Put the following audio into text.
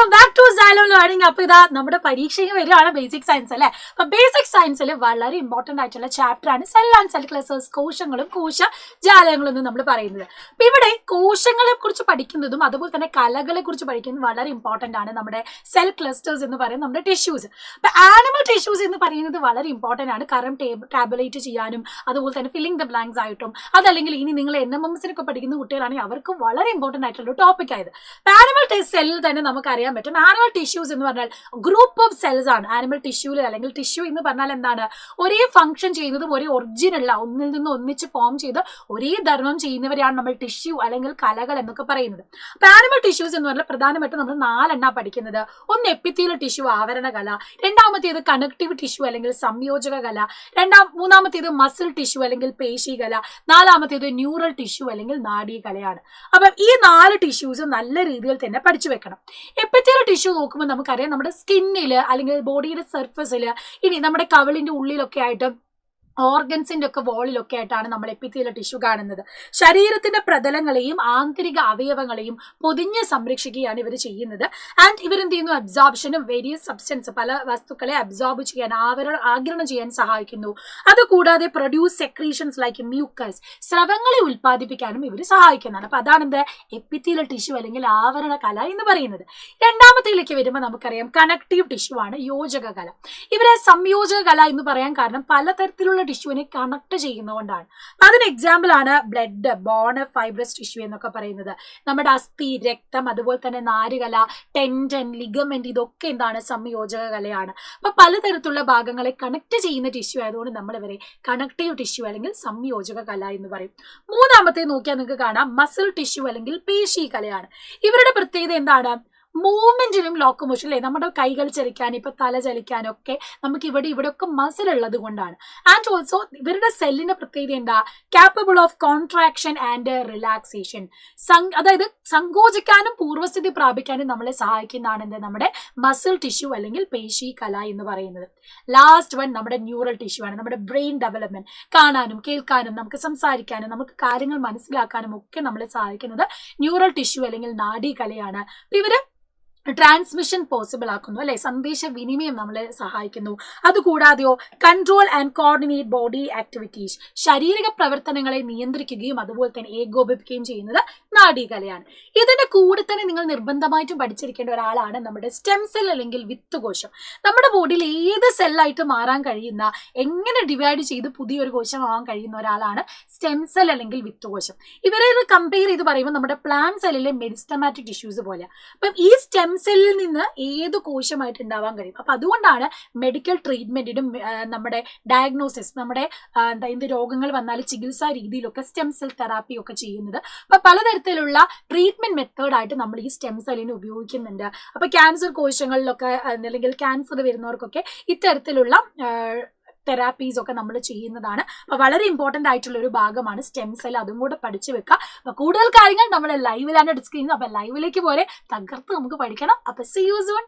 Welcome back to Xylem learning. അപ്പൊ ഇതാ നമ്മുടെ പരീക്ഷയ്ക്ക് വരികയാണ് ബേസിക് സയൻസ് അല്ലെ. അപ്പൊ ബേസിക് സയൻസിൽ വളരെ ഇമ്പോർട്ടന്റ് ആയിട്ടുള്ള ചാപ്റ്റർ ആണ് സെൽ ആൻഡ് സെൽ ക്ലസ്റ്റേഴ്സ്, കോശങ്ങളും കോശജാലങ്ങളും എന്ന് നമ്മൾ പറയുന്നത്. അപ്പൊ ഇവിടെ കോശങ്ങളെ കുറിച്ച് പഠിക്കുന്നതും അതുപോലെ തന്നെ കലകളെ കുറിച്ച് പഠിക്കുന്നതും വളരെ ഇമ്പോർട്ടന്റ് ആണ്. നമ്മുടെ സെൽ ക്ലസ്റ്റേഴ്സ് എന്ന് പറയുന്നത് നമ്മുടെ ടിഷ്യൂസ്. അപ്പൊ ആനിമൽ ടിഷ്യൂസ് എന്ന് പറയുന്നത് വളരെ ഇമ്പോർട്ടന്റ് ആണ്. കാരണം ടാബുലേറ്റ് ചെയ്യാനും അതുപോലെ തന്നെ ഫില്ലിംഗ് ദ ബ്ലാങ്ക്സ് ആയിട്ടും, അതല്ലെങ്കിൽ ഇനി നിങ്ങൾ NMMS പഠിക്കുന്ന കുട്ടികളാണെങ്കിൽ അവർക്ക് വളരെ ഇമ്പോർട്ടന്റ് ആയിട്ടുള്ള ടോപ്പിക് ആയത്. ആനിമൽ സെല്ലിൽ തന്നെ നമുക്ക് അറിയാൻ പറ്റും. ആനിമൽ ടിഷ്യൂസ് എന്ന് പറഞ്ഞാൽ ഗ്രൂപ്പ് ഓഫ് സെൽസ് ആണ്. ആനിമൽ ടിഷ്യൂല് അല്ലെങ്കിൽ ടിഷ്യൂ എന്ന് പറഞ്ഞാൽ എന്താണ്? ഒരേ ഫംഗ്ഷൻ ചെയ്യുന്നതും ഒരേ ഒറിജിനുള്ള ഒന്നിൽ നിന്ന് ഒന്നിച്ച് ഫോം ചെയ്ത് ഒരേ ധർമ്മം ചെയ്യുന്നവരെയാണ് നമ്മൾ ടിഷ്യൂ അല്ലെങ്കിൽ കലകൾ എന്നൊക്കെ പറയുന്നത്. അപ്പൊ ആനിമൽ ടിഷ്യൂസ് എന്ന് പറഞ്ഞാൽ പ്രധാനമായിട്ടും നമ്മൾ 4 പഠിക്കുന്നത്. ഒന്ന് എപ്പിത്തീലിയൽ ടിഷ്യൂ, ആവരണ കല. രണ്ടാമത്തേത് കണക്റ്റീവ് ടിഷ്യൂ അല്ലെങ്കിൽ സംയോജക കല. മൂന്നാമത്തേത് മസിൽ ടിഷ്യൂ അല്ലെങ്കിൽ പേശി കല. നാലാമത്തേത് ന്യൂറൽ ടിഷ്യൂ അല്ലെങ്കിൽ നാഡീ കലയാണ്. അപ്പം ഈ 4 ടിഷ്യൂസ് നല്ല രീതിയിൽ തന്നെ പഠിച്ചു വെക്കണം. എപ്പിത്തീലിയൽ ടിഷ്യൂ നോക്കുമ്പോൾ നമുക്കറിയാം നമ്മുടെ സ്കിന്നില് അല്ലെങ്കിൽ ബോഡിയുടെ സർഫസിൽ, ഇനി നമ്മുടെ കവിളിന്റെ ഉള്ളിലൊക്കെ ആയിട്ട് ഓർഗൻസിന്റെ ഒക്കെ വോളിലൊക്കെ ആയിട്ടാണ് നമ്മൾ എപ്പിത്തീലിയൽ ടിഷ്യൂ കാണുന്നത്. ശരീരത്തിന്റെ പ്രതലങ്ങളെയും ആന്തരിക അവയവങ്ങളെയും പൊതിഞ്ഞ് സംരക്ഷിക്കുകയാണ് ഇവർ ചെയ്യുന്നത്. ആൻഡ് ഇവരെന്ത് ചെയ്യുന്നു? അബ്സോർപ്ഷനും വേരിയസ് സബ്സ്റ്റൻസ്, പല വസ്തുക്കളെ അബ്സോർബ് ചെയ്യാൻ, ആഗിരണം ചെയ്യാൻ സഹായിക്കുന്നു. അതുകൂടാതെ പ്രൊഡ്യൂസ് സെക്രീഷൻസ് ലൈക്ക് മ്യൂക്കസ്, സ്രവങ്ങളെ ഉൽപ്പാദിപ്പിക്കാനും ഇവർ സഹായിക്കുന്നതാണ്. അപ്പൊ അതാണ് എന്ത്? എപ്പിത്തീലിയൽ ടിഷ്യൂ അല്ലെങ്കിൽ ആവരണ കല എന്ന് പറയുന്നത്. രണ്ടാമത്തേലേക്ക് വരുമ്പോൾ നമുക്കറിയാം കണക്റ്റീവ് ടിഷ്യൂ ആണ് യോജക കല. ഇവരെ സംയോജക കല എന്ന് പറയാൻ കാരണം പലതരത്തിലുള്ള ടിഷ്യൂവിനെ കണക്ട് ചെയ്യുന്നതുകൊണ്ടാണ്. അതിന് എക്സാമ്പിൾ ആണ് ബ്ലഡ്, ബോൺ, ഫൈബ്രസ് ടിഷ്യൂ എന്നൊക്കെ പറയുന്നത്. നമ്മുടെ അസ്ഥി, രക്തം, അതുപോലെ തന്നെ നാരുകല, ടെൻഡൻ, ലിഗമെന്റ്, ഇതൊക്കെ എന്താണ്? സംയോജക കലയാണ്. അപ്പൊ പലതരത്തിലുള്ള ഭാഗങ്ങളെ കണക്ട് ചെയ്യുന്ന ടിഷ്യൂ ആയതുകൊണ്ട് നമ്മൾ ഇവരെ കണക്റ്റീവ് ടിഷ്യൂ അല്ലെങ്കിൽ സംയോജക കല എന്ന് പറയും. മൂന്നാമത്തെ നോക്കിയാൽ നിങ്ങൾക്ക് കാണാം മസിൽ ടിഷ്യൂ അല്ലെങ്കിൽ പേശി കലയാണ്. ഇവരുടെ പ്രത്യേകത എന്താണ്? മൂവ്മെന്റിനും ലോക്കോമോഷൻ അല്ലെ, നമ്മുടെ കൈകൾ ചലിക്കാനും ഇപ്പൊ തല ചലിക്കാനൊക്കെ നമുക്ക് ഇവിടെ ഒക്കെ മസിൽ ഉള്ളത് കൊണ്ടാണ്. ആൻഡ് ഓൾസോ ഇവരുടെ സെല്ലിന്റെ പ്രത്യേകത എന്താ? Capable of contraction and relaxation, അതായത് സങ്കോചിക്കാനും പൂർവ്വസ്ഥിതി പ്രാപിക്കാനും നമ്മളെ സഹായിക്കുന്നതാണ് എന്ത്? നമ്മുടെ മസിൽ ടിഷ്യൂ അല്ലെങ്കിൽ പേശി കല എന്ന് പറയുന്നത്. ലാസ്റ്റ് വൺ നമ്മുടെ ന്യൂറൽ ടിഷ്യൂ ആണ്. നമ്മുടെ ബ്രെയിൻ ഡെവലപ്മെന്റ്, കാണാനും കേൾക്കാനും നമുക്ക് സംസാരിക്കാനും നമുക്ക് കാര്യങ്ങൾ മനസ്സിലാക്കാനും ഒക്കെ നമ്മളെ സഹായിക്കുന്നത് ന്യൂറൽ ടിഷ്യൂ അല്ലെങ്കിൽ നാഡീ കലയാണ്. ഇവര് ട്രാൻസ്മിഷൻ പോസിബിൾ ആക്കുന്നു അല്ലെ, സന്ദേശവിനിമയം നമ്മളെ സഹായിക്കുന്നു. അതുകൂടാതെയോ control and coordinate body activities, ശാരീരിക പ്രവർത്തനങ്ങളെ നിയന്ത്രിക്കുകയും അതുപോലെ തന്നെ ഏകോപിപ്പിക്കുകയും ചെയ്യുന്നത് നാഡീകലയാണ്. ഇതിന്റെ കൂടെ തന്നെ നിങ്ങൾ നിർബന്ധമായിട്ടും പഠിച്ചിരിക്കേണ്ട ഒരാളാണ് നമ്മുടെ സ്റ്റെം സെൽ അല്ലെങ്കിൽ വിത്തുകോശം. നമ്മുടെ ബോഡിയിൽ ഏത് സെല്ലായിട്ട് മാറാൻ കഴിയുന്ന, എങ്ങനെ ഡിവൈഡ് ചെയ്ത് പുതിയൊരു കോശമാവാൻ കഴിയുന്ന ഒരാളാണ് സ്റ്റെം സെൽ അല്ലെങ്കിൽ വിത്തുകോശം. ഇവരെ കമ്പയർ ചെയ്ത് പറയുമ്പോൾ നമ്മുടെ പ്ലാന്റ് സെല്ലിലെ മെരിസ്റ്റമാറ്റിക് ടിഷ്യൂസ് പോലെ. അപ്പം ഈ സ്റ്റെം സെല്ലിൽ നിന്ന് ഏത് കോശമായിട്ട് ഉണ്ടാവാൻ കഴിയും. അപ്പൊ അതുകൊണ്ടാണ് മെഡിക്കൽ ട്രീറ്റ്മെന്റിനും നമ്മുടെ ഡയഗ്നോസിസ്, നമ്മുടെ എന്ത് രോഗങ്ങൾ വന്നാൽ ചികിത്സാ രീതിയിലൊക്കെ സ്റ്റെം സെൽ തെറാപ്പി ഒക്കെ ചെയ്യുന്നത്. അപ്പൊ പലതരത്തിലുള്ള ട്രീറ്റ്മെന്റ് മെത്തേഡായിട്ട് നമ്മൾ ഈ സ്റ്റെം സെല്ലിനെ ഉപയോഗിക്കുന്നുണ്ട്. അപ്പൊ ക്യാൻസർ കോശങ്ങളിലൊക്കെ അല്ലെങ്കിൽ ക്യാൻസർ വരുന്നവർക്കൊക്കെ ഇത്തരത്തിലുള്ള തെറാപ്പീസ് ഒക്കെ നമ്മൾ ചെയ്യുന്നതാണ്. അപ്പൊ വളരെ ഇമ്പോർട്ടന്റ് ആയിട്ടുള്ള ഒരു ഭാഗമാണ് സ്റ്റെം സെൽ. അതും കൂടെ പഠിച്ചു വെക്കുക. അപ്പൊ കൂടുതൽ കാര്യങ്ങൾ നമ്മൾ ലൈവിലാണ് ഡിസ്കസ് ചെയ്യുന്നത്. അപ്പൊ ലൈവിലേക്ക് പോലെ തകർത്ത് നമുക്ക് പഠിക്കണം. അപ്പൊ സീ യു സൂൺ.